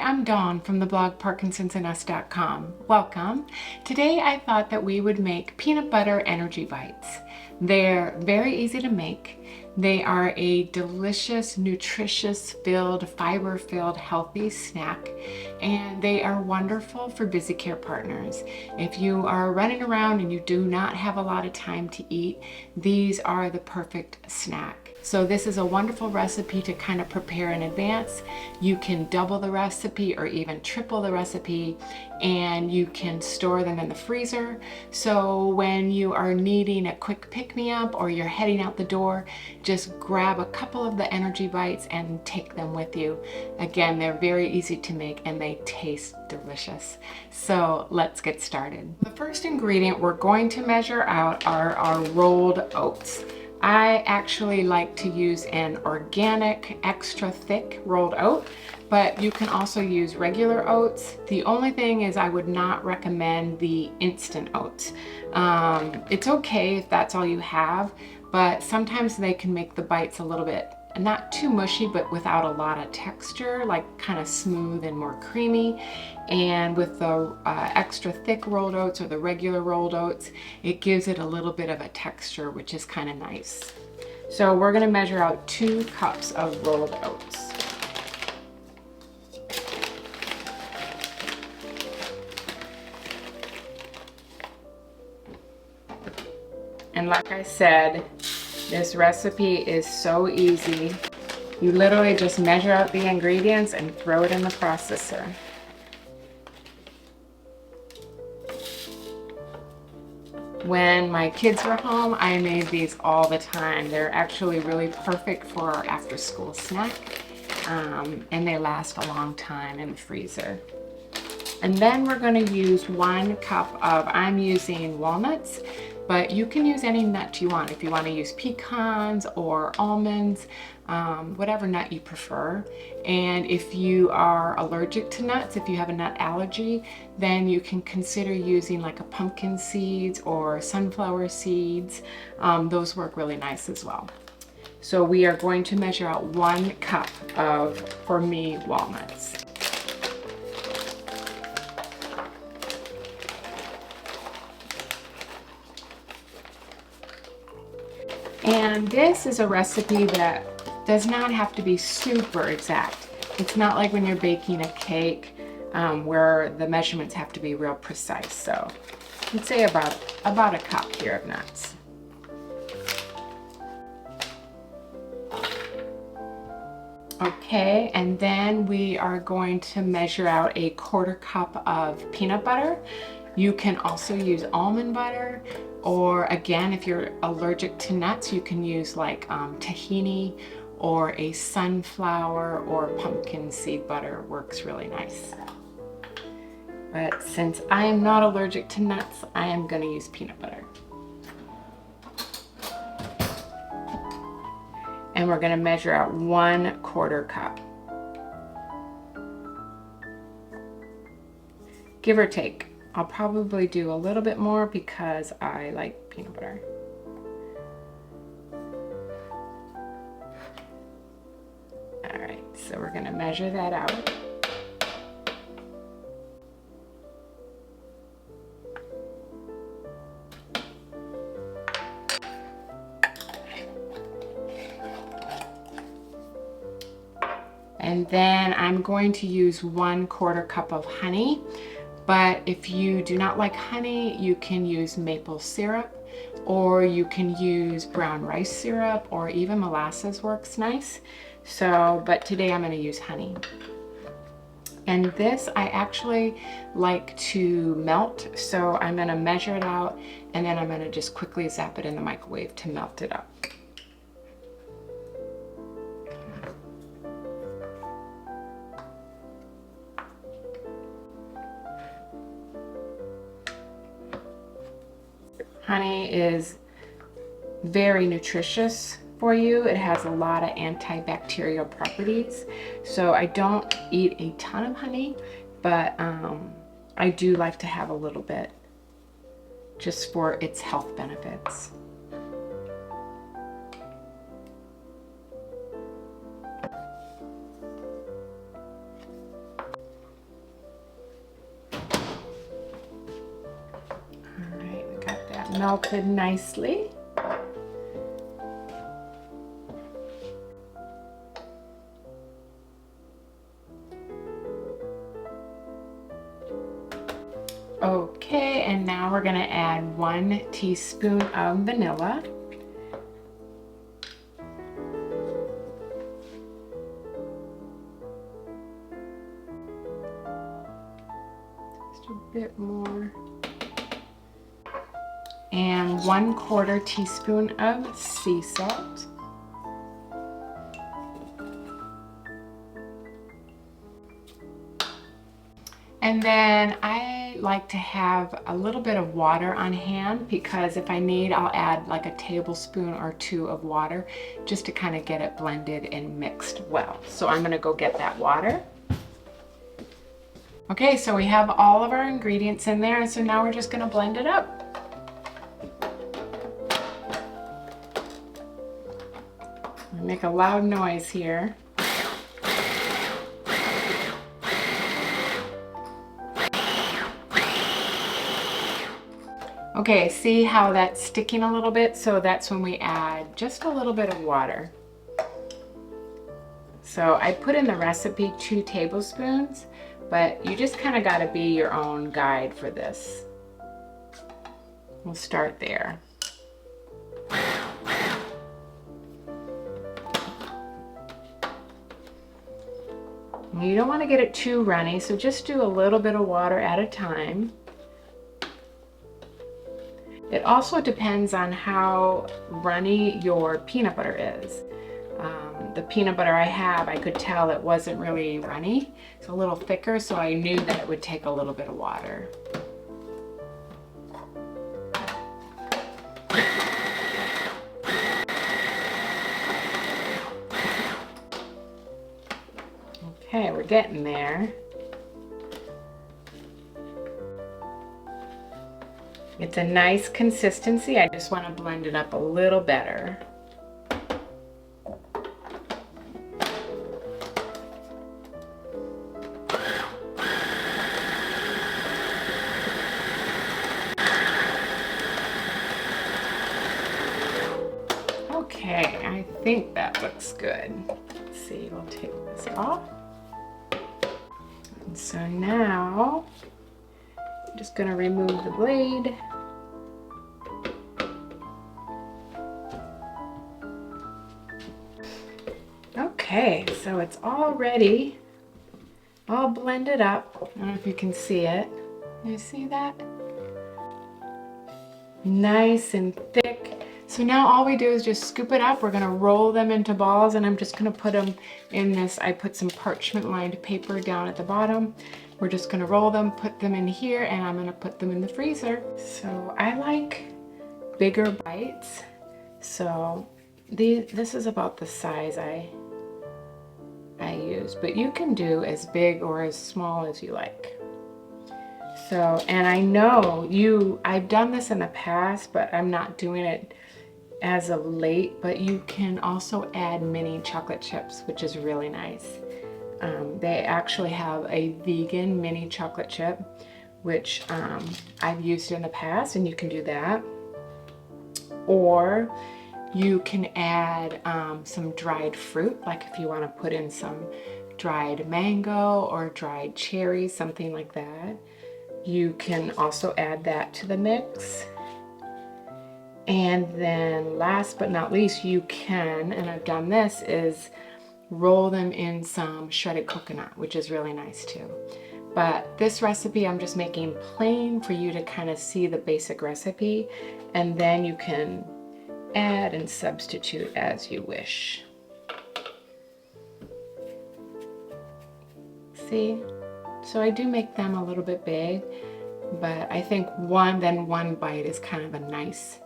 I'm Dawn from the blog parkinsonsandus.com. Welcome. Today I thought that we would make peanut butter energy bites. They're very easy to make. They are a delicious, nutritious filled, fiber filled, healthy snack, and they are wonderful for busy care partners. If you are running around and you do not have a lot of time to eat, these are the perfect snack. So this is a wonderful recipe to kind of prepare in advance. You can double the recipe or even triple the recipe, and you can store them in the freezer. So when you are needing a quick pick-me-up or you're heading out the door, just grab a couple of the energy bites and take them with you. Again, they're very easy to make and they taste delicious. So let's get started. The first ingredient we're going to measure out are our rolled oats. I actually like to use an organic, extra thick rolled oat, but you can also use regular oats. The only thing is I would not recommend the instant oats. It's okay if that's all you have, but sometimes they can make the bites a little bit not too mushy, but without a lot of texture, like kind of smooth and more creamy. And with the extra thick rolled oats or the regular rolled oats, it gives it a little bit of a texture, which is kind of nice. So we're going to measure out 2 cups of rolled oats. And like I said, this recipe is so easy. You literally just measure out the ingredients and throw it in the processor. When my kids were home, I made these all the time. They're actually really perfect for our after-school snack, and they last a long time in the freezer. And then we're going to use 1 cup of, I'm using walnuts, but you can use any nut you want. If you want to use pecans or almonds, whatever nut you prefer. And if you are allergic to nuts, if you have a nut allergy, then you can consider using like a pumpkin seeds or sunflower seeds. Those work really nice as well. So we are going to measure out 1 cup of, for me, walnuts. And this is a recipe that does not have to be super exact. It's not like when you're baking a cake where the measurements have to be real precise. So let's say about a cup here of nuts. Okay, and then we are going to measure out a 1/4 cup of peanut butter. You can also use almond butter, or again, if you're allergic to nuts, you can use like tahini or a sunflower or pumpkin seed butter. Works really nice. But since I am not allergic to nuts, I am going to use peanut butter. And we're going to measure out 1/4 cup. Give or take. I'll probably do a little bit more because I like peanut butter. All right, so we're going to measure that out. And then I'm going to use 1/4 cup of honey. But if you do not like honey, you can use maple syrup, or you can use brown rice syrup, or even molasses works nice. So, but today I'm going to use honey. And this I actually like to melt, so I'm going to measure it out and then I'm going to just quickly zap it in the microwave to melt it up. Honey is very nutritious for you. It has a lot of antibacterial properties. So I don't eat a ton of honey, but I do like to have a little bit just for its health benefits. melted nicely. Okay, and now we're going to add 1 teaspoon of vanilla. Just a bit more. And 1/4 teaspoon of sea salt. And then I like to have a little bit of water on hand, because if I need, I'll add like a tablespoon or 2 of water just to kind of get it blended and mixed well. So I'm going to go get that water. Okay, so we have all of our ingredients in there, and so now we're just going to blend it up. Make a loud noise here. Okay, see how that's sticking a little bit? So that's when we add just a little bit of water. So I put in the recipe 2 tablespoons, but you just kind of got to be your own guide for this. We'll start there. You don't want to get it too runny, so just do a little bit of water at a time. It also depends on how runny your peanut butter is. The peanut butter I have, I could tell it wasn't really runny. It's a little thicker, so I knew that it would take a little bit of water. Okay, we're getting there. It's a nice consistency. I just want to blend it up a little better. Okay, I think that looks good. Let's see, we'll take this off. And so now, I'm just going to remove the blade. Okay, so it's all ready, all blended up. I don't know if you can see it. You see that? Nice and thick. So now all we do is just scoop it up. We're gonna roll them into balls, and I'm just gonna put them in this. I put some parchment lined paper down at the bottom. We're just gonna roll them, put them in here, and I'm gonna put them in the freezer. So I like bigger bites. So this is about the size I use, but you can do as big or as small as you like. So, and I know I've done this in the past, but I'm not doing it as of late, but you can also add mini chocolate chips, which is really nice. They actually have a vegan mini chocolate chip, which I've used in the past, and you can do that. Or you can add some dried fruit, like if you want to put in some dried mango or dried cherry, something like that. You can also add that to the mix. And then last but not least, you can, and I've done this, is roll them in some shredded coconut, which is really nice too. But this recipe I'm just making plain for you to kind of see the basic recipe, and then you can add and substitute as you wish. See? So I do make them a little bit big, but I think one bite is kind of a nice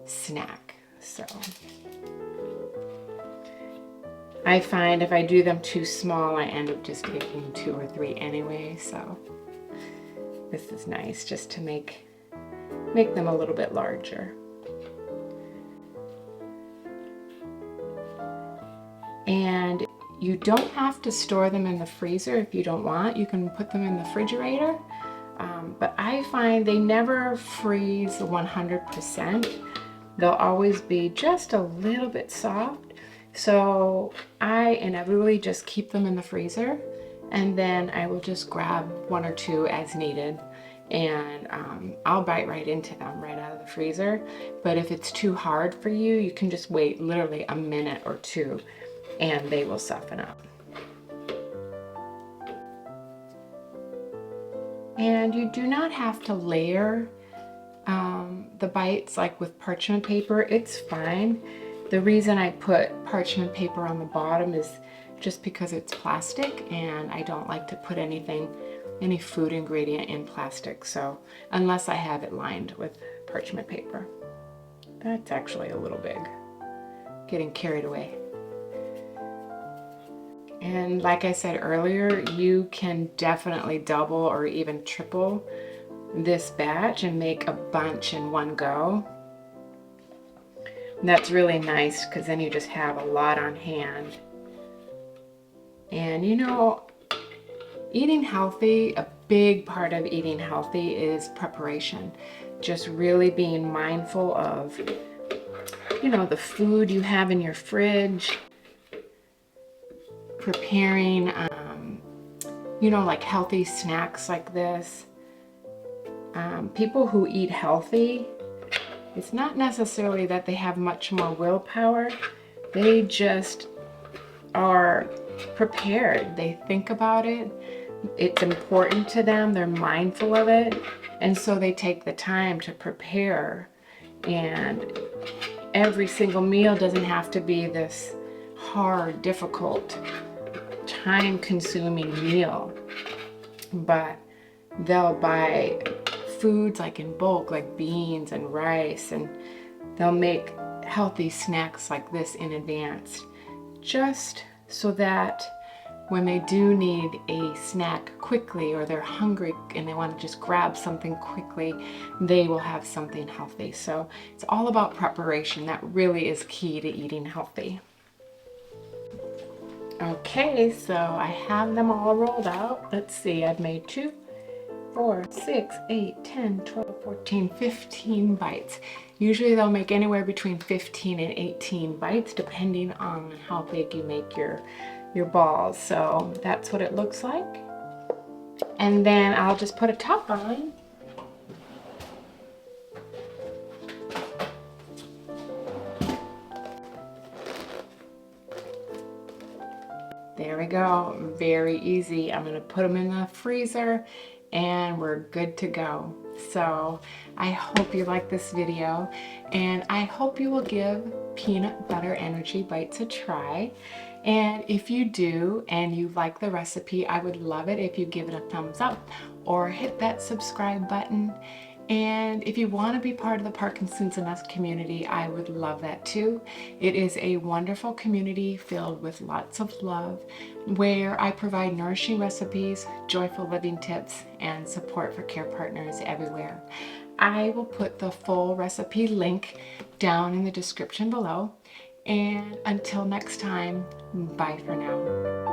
snack. So I find if I do them too small, I end up just taking 2 or 3 anyway. So this is nice just to make them a little bit larger. And you don't have to store them in the freezer if you don't want. You can put them in the refrigerator. But I find they never freeze 100%. They'll always be just a little bit soft. So I inevitably just keep them in the freezer, and then I will just grab one or two as needed, and I'll bite right into them right out of the freezer. But if it's too hard for you, you can just wait literally a minute or two and they will soften up. And you do not have to layer the bites like with parchment paper. It's fine. The reason I put parchment paper on the bottom is just because it's plastic, and I don't like to put any food ingredient in plastic, so unless I have it lined with parchment paper. That's actually a little big, getting carried away. And like I said earlier, you can definitely double or even triple this batch and make a bunch in one go. And that's really nice because then you just have a lot on hand. And you know, eating healthy, a big part of eating healthy is preparation. Just really being mindful of, you know, the food you have in your fridge, preparing, you know, like healthy snacks like this. People who eat healthy, it's not necessarily that they have much more willpower. They just are prepared. They think about it. It's important to them. They're mindful of it. And so they take the time to prepare. And every single meal doesn't have to be this hard, difficult, time-consuming meal. But they'll buy foods like in bulk, like beans and rice, and they'll make healthy snacks like this in advance, just so that when they do need a snack quickly, or they're hungry and they want to just grab something quickly, they will have something healthy. So it's all about preparation. That really is key to eating healthy. Okay, so I have them all rolled out. Let's see, I've made 2, 4, 6, 8, 10, 12, 14, 15 bites. Usually they'll make anywhere between 15 and 18 bites depending on how big you make your balls. So that's what it looks like. And then I'll just put a top on. There we go, very easy. I'm gonna put them in the freezer and we're good to go. So I hope you like this video, and I hope you will give peanut butter energy bites a try. And if you do and you like the recipe, I would love it if you give it a thumbs up or hit that subscribe button. And if you want to be part of the Parkinson's and Us community, I would love that too. It is a wonderful community filled with lots of love, where I provide nourishing recipes, joyful living tips, and support for care partners everywhere. I will put the full recipe link down in the description below. And until next time, bye for now.